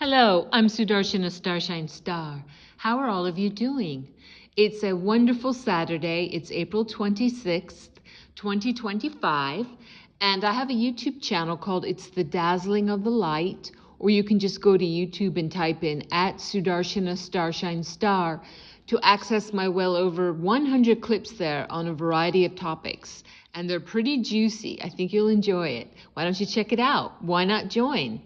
Hello, I'm Sudarshana Starshine Star. How are all of you doing? It's a wonderful Saturday. It's April 26th, 2025, and I have a YouTube channel called It's the Dazzling of the Light, or you can just go to YouTube and type in @Sudarshana Starshine Star to access my well over 100 clips there on a variety of topics. And they're pretty juicy. I think you'll enjoy it. Why don't you check it out? Why not join?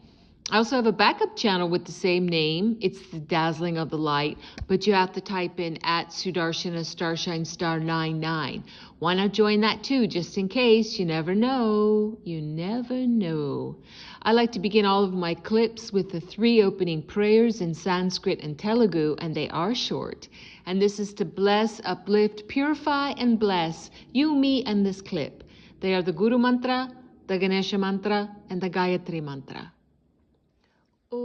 I also have a backup channel with the same name. It's the Dazzling of the Light, but you have to type in @Sudarshana Starshine Star 99. Why not join that too, just in case? You never know. You never know. I like to begin all of my clips with the 3 opening prayers in Sanskrit and Telugu, and they are short. And this is to bless, uplift, purify, and bless you, me, and this clip. They are the Guru Mantra, the Ganesha Mantra, and the Gayatri Mantra. Om,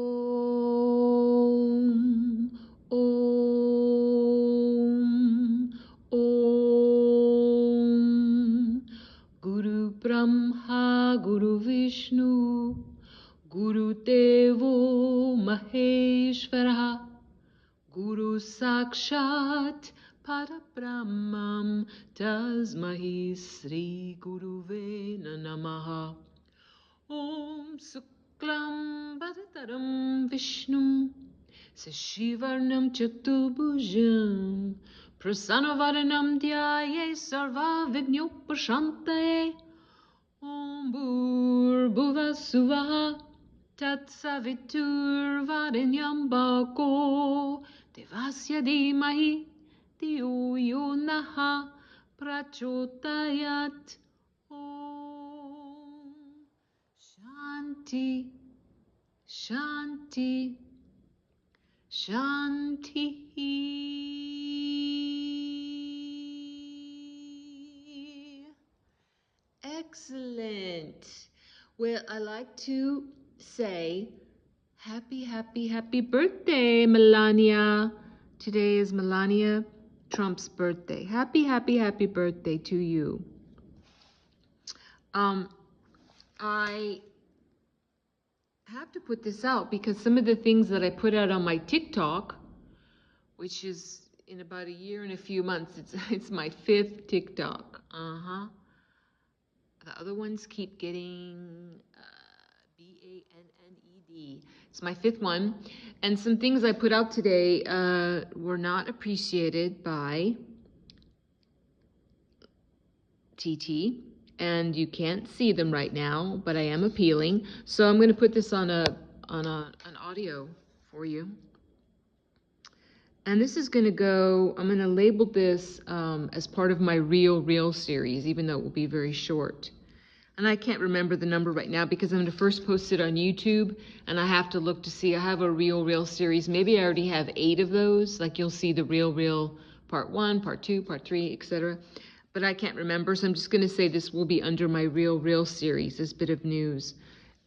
Om, Om. Guru Brahma, Guru Vishnu, Guru Devo Maheshwara, Guru Sakshat Parabrahmam Tasmahi Sri Guruve Namaha. Om Suklam Bharataram Vishnu Sashivarnam Chatubhujam Prasanavaranam Dhyaye Sarva Vignopashantaye. Om Bhur Suvaha Tat Savitur Varenyam Bhako Devasya Dhimahi Dhiyo Yo Naha Prachotayat. Om Shanti Shanti Shanti. Excellent. Well, I like to say happy birthday, Melania. Today is Melania Trump's birthday. Happy birthday to you. I have to put this out because some of the things that I put out on my TikTok, which is in about a year and a few months, it's my 5th TikTok. The other ones keep getting banned. It's my 5th one. And some things I put out today were not appreciated by TT. And you can't see them right now, but I am appealing. So I'm going to put this on an audio for you. And this is going to go, I'm going to label this as part of my Real series, even though it will be very short. And I can't remember the number right now because I'm going to first post it on YouTube, and I have to look to see. I have a Real series. Maybe I already have 8 of those. Like you'll see the Real part 1, part 2, part 3, etc. But I can't remember, so I'm just going to say this will be under my Real series, this bit of news.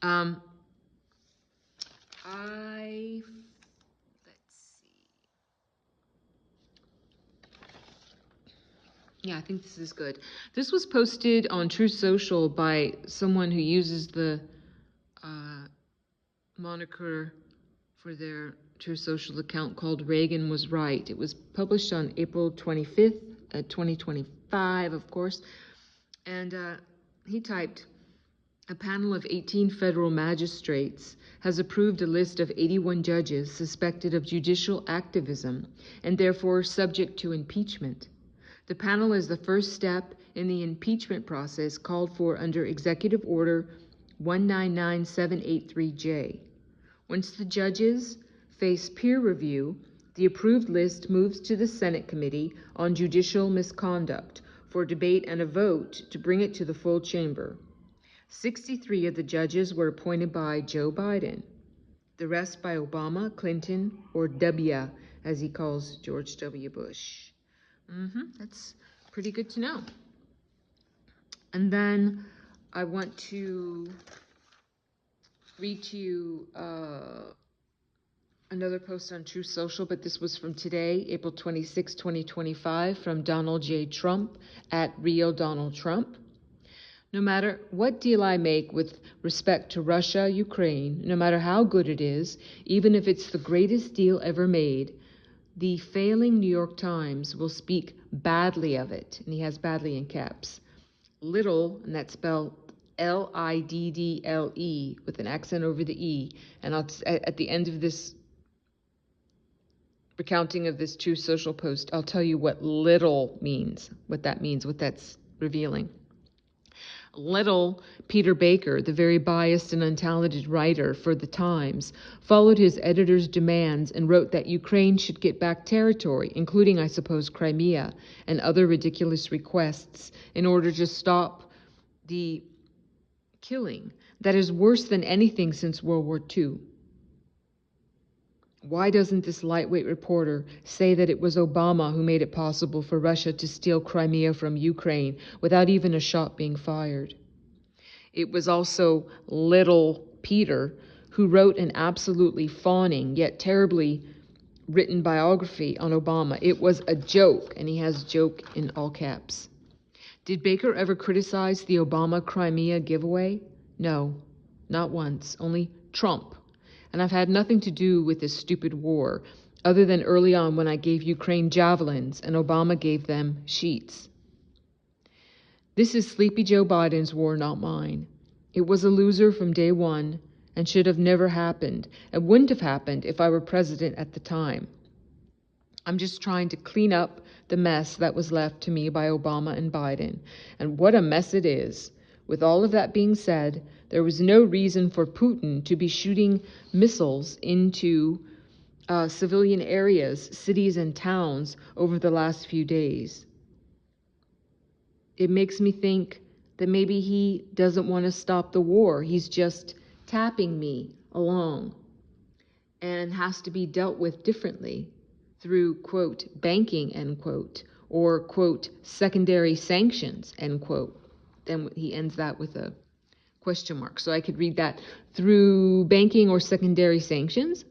Let's see. Yeah, I think this is good. This was posted on Truth Social by someone who uses the moniker for their Truth Social account called Reagan Was Right. It was published on April 25th, 2025, of course. And he typed, a panel of 18 federal magistrates has approved a list of 81 judges suspected of judicial activism and therefore subject to impeachment. The panel is the first step in the impeachment process called for under Executive Order 199783J. Once the judges face peer review, the approved list moves to the Senate Committee on Judicial Misconduct for debate and a vote to bring it to the full chamber. 63 of the judges were appointed by Joe Biden, the rest by Obama, Clinton, or W, as he calls George W. Bush. That's pretty good to know. And then I want to read to you another post on Truth Social, but this was from today, April 26, 2025, from Donald J. Trump @RealDonaldTrump. No matter what deal I make with respect to Russia, Ukraine, no matter how good it is, even if it's the greatest deal ever made, the failing New York Times will speak badly of it, and he has badly in caps. Little, and that's spelled Liddle with an accent over the E, and at the end of this recounting of this Truth Social post, I'll tell you what little means, what that means, what that's revealing. Little Peter Baker, the very biased and untalented writer for The Times, followed his editor's demands and wrote that Ukraine should get back territory, including, I suppose, Crimea, and other ridiculous requests in order to stop the killing that is worse than anything since World War II. Why doesn't this lightweight reporter say that it was Obama who made it possible for Russia to steal Crimea from Ukraine without even a shot being fired? It was also little Peter who wrote an absolutely fawning yet terribly written biography on Obama. It was a joke, and he has joke in all caps. Did Baker ever criticize the Obama Crimea giveaway? No, not once, only Trump. And I've had nothing to do with this stupid war, other than early on when I gave Ukraine javelins and Obama gave them sheets. This is Sleepy Joe Biden's war, not mine. It was a loser from day one and should have never happened, and wouldn't have happened if I were president at the time. I'm just trying to clean up the mess that was left to me by Obama and Biden, and what a mess it is. With all of that being said, there was no reason for Putin to be shooting missiles into civilian areas, cities and towns over the last few days. It makes me think that maybe he doesn't want to stop the war. He's just tapping me along and has to be dealt with differently through, quote, banking, end quote, or, quote, secondary sanctions, end quote. Then he ends that with a question mark. So I could read that through banking or secondary sanctions.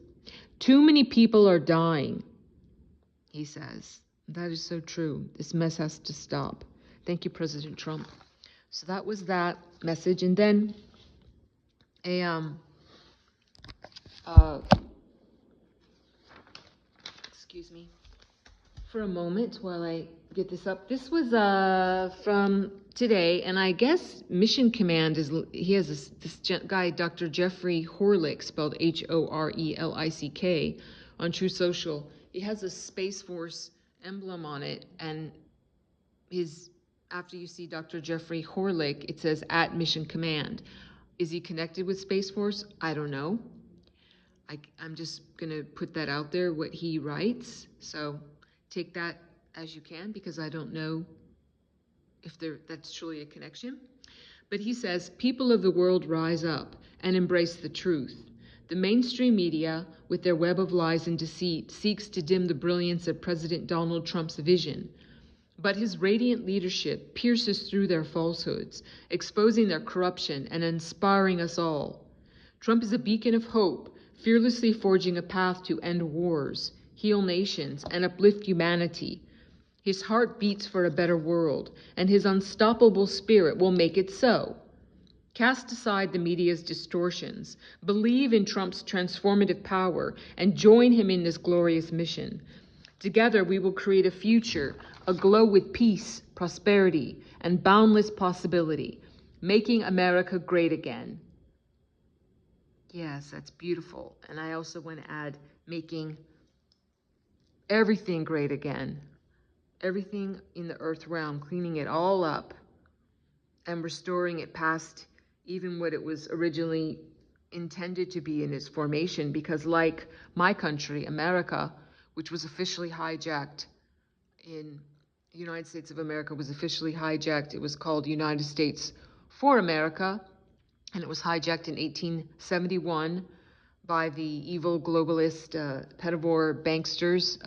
Too many people are dying, he says. That is so true. This mess has to stop. Thank you, President Trump. So that was that message. And then excuse me for a moment while I get this up. This was from today, and I guess Mission Command he has this guy, Dr. Jeffrey Horlick, spelled Horelick, on Truth Social. He has a Space Force emblem on it, and after you see Dr. Jeffrey Horlick, it says at Mission Command. Is he connected with Space Force? I don't know. I'm just going to put that out there, what he writes. So take that as you can, because I don't know if that's truly a connection. But he says, people of the world, rise up and embrace the truth. The mainstream media, with their web of lies and deceit, seeks to dim the brilliance of President Donald Trump's vision. But his radiant leadership pierces through their falsehoods, exposing their corruption and inspiring us all. Trump is a beacon of hope, fearlessly forging a path to end wars, heal nations, and uplift humanity. His heart beats for a better world, and his unstoppable spirit will make it so. Cast aside the media's distortions, believe in Trump's transformative power, and join him in this glorious mission. Together, we will create a future aglow with peace, prosperity, and boundless possibility, making America great again. Yes, that's beautiful. And I also want to add, making everything great again. Everything in the earth realm, cleaning it all up and restoring it past even what it was originally intended to be in its formation. Because like my country, America, which was officially hijacked in the United States of America was officially hijacked. It was called United States for America, and it was hijacked in 1871 by the evil globalist pedophile banksters,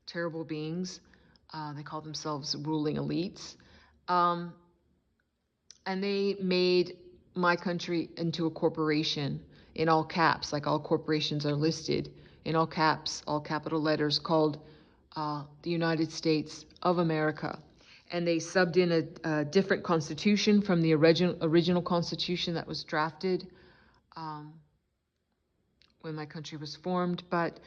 terrible beings. They call themselves ruling elites. And they made my country into a corporation in all caps, like all corporations are listed in all caps, all capital letters, called the United States of America. and they subbed in a different constitution from the original constitution that was drafted when my country was formed. But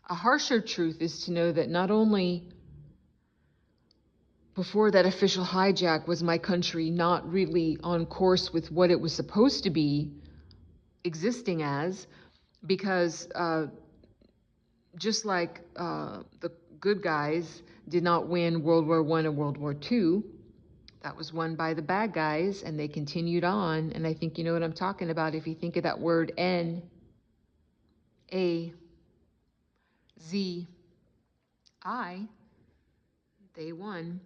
a harsher truth is to know that not only before that official hijack was my country not really on course with what it was supposed to be existing as, because just like the good guys did not win World War I and World War II, that was won by the bad guys, and they continued on. And I think you know what I'm talking about if you think of that word N-A-Z-I. They won.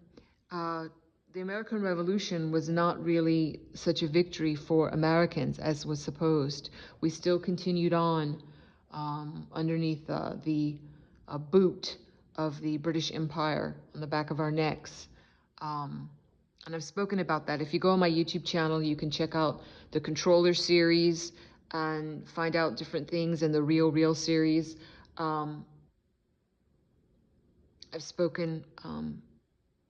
The American Revolution was not really such a victory for Americans as was supposed. We still continued on underneath the boot of the British Empire on the back of our necks. And I've spoken about that. If you go on my YouTube channel, you can check out the Controller series and find out different things in the Real series. I've spoken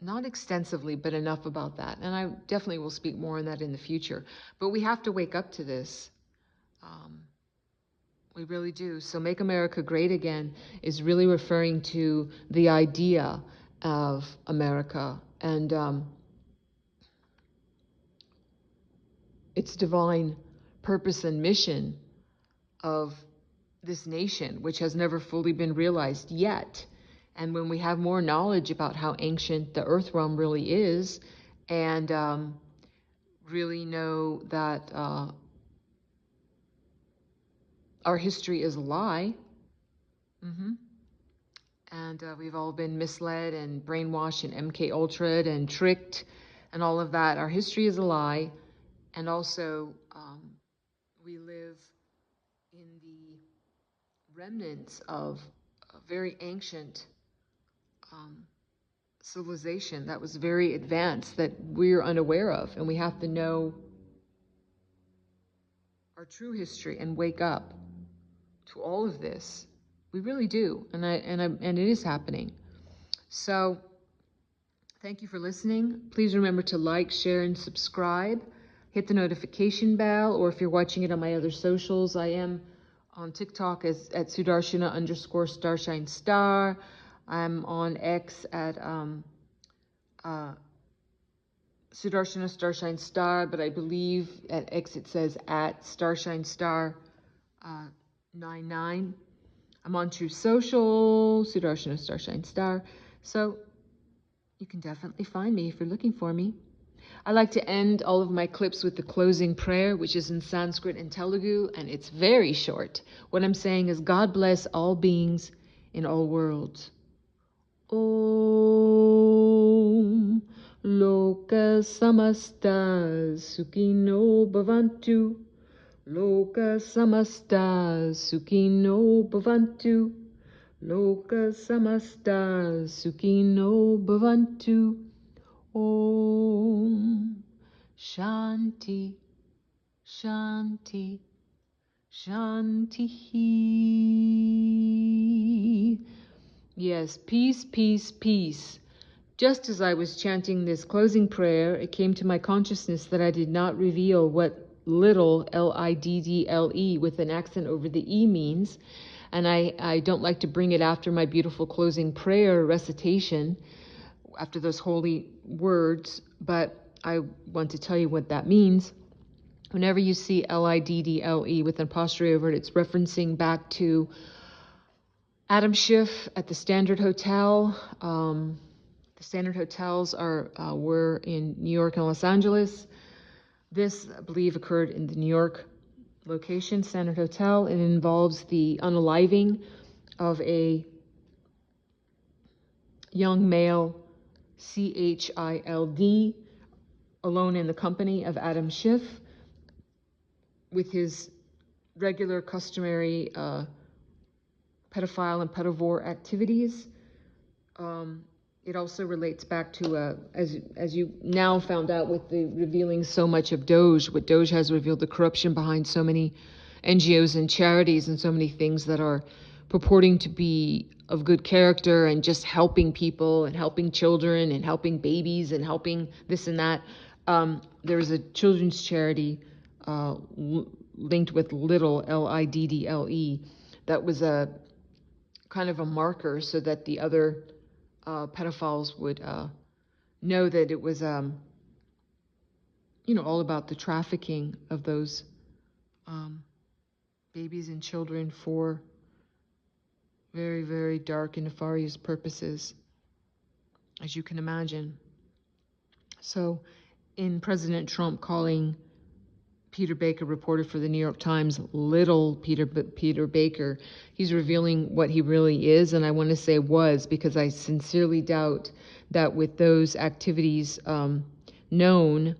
not extensively, but enough about that. And I definitely will speak more on that in the future. But we have to wake up to this. We really do. So Make America Great Again is really referring to the idea of America and its divine purpose and mission of this nation, which has never fully been realized yet. And when we have more knowledge about how ancient the earth realm really is, and really know that our history is a lie, and we've all been misled and brainwashed and MK Ultra'd and tricked and all of that. Our history is a lie, and also we live in the remnants of a very ancient civilization that was very advanced that we're unaware of, and we have to know our true history and wake up to all of this. We really do, and it is happening. So thank you for listening. Please remember to like, share, and subscribe. Hit the notification bell, or if you're watching it on my other socials, I am on TikTok at Sudarshana_StarshineStar. I'm on X at Sudarshana Starshine Star, but I believe at X it says at StarshineStar 99. I'm on True Social, Sudarshana Starshine Star. So you can definitely find me if you're looking for me. I like to end all of my clips with the closing prayer, which is in Sanskrit and Telugu, and it's very short. What I'm saying is, God bless all beings in all worlds. Om Loka Samasta Sukhino Bhavantu. Loka Samasta Sukhino Bhavantu. Loka Samasta Sukhino Bhavantu. Om Shanti Shanti Shanti. Yes, peace, peace, peace. Just as I was chanting this closing prayer, it came to my consciousness that I did not reveal what little, L-I-D-D-L-E, with an accent over the E means. And I don't like to bring it after my beautiful closing prayer recitation, after those holy words, but I want to tell you what that means. Whenever you see L-I-D-D-L-E with an apostrophe over it, it's referencing back to Adam Schiff at the Standard Hotel. The Standard Hotels were in New York and Los Angeles. This, I believe, occurred in the New York location, Standard Hotel. It involves the unaliving of a young male, C-H-I-L-D, alone in the company of Adam Schiff, with his regular, customary pedophile and pedivore activities. It also relates back to, as you now found out with the revealing so much of Doge, what Doge has revealed, the corruption behind so many NGOs and charities and so many things that are purporting to be of good character and just helping people and helping children and helping babies and helping this and that. There was a children's charity linked with Liddle, Liddle, that was a kind of a marker so that the other pedophiles would know that it was, all about the trafficking of those babies and children for very, very dark and nefarious purposes, as you can imagine. So, in President Trump calling Peter Baker, reporter for the New York Times, little Peter Baker, he's revealing what he really is, and I want to say was, because I sincerely doubt that with those activities known,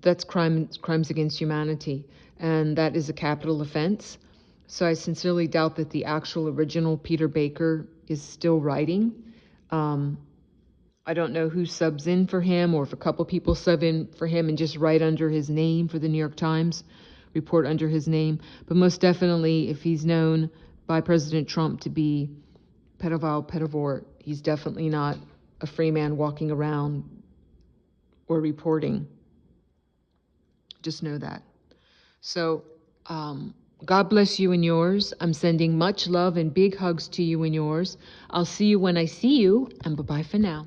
that's crimes against humanity, and that is a capital offense. So I sincerely doubt that the actual original Peter Baker is still writing. I don't know who subs in for him, or if a couple people sub in for him and just write under his name for the New York Times, report under his name. But most definitely, if he's known by President Trump to be pedivore, he's definitely not a free man walking around or reporting. Just know that. So, God bless you and yours. I'm sending much love and big hugs to you and yours. I'll see you when I see you, and bye-bye for now.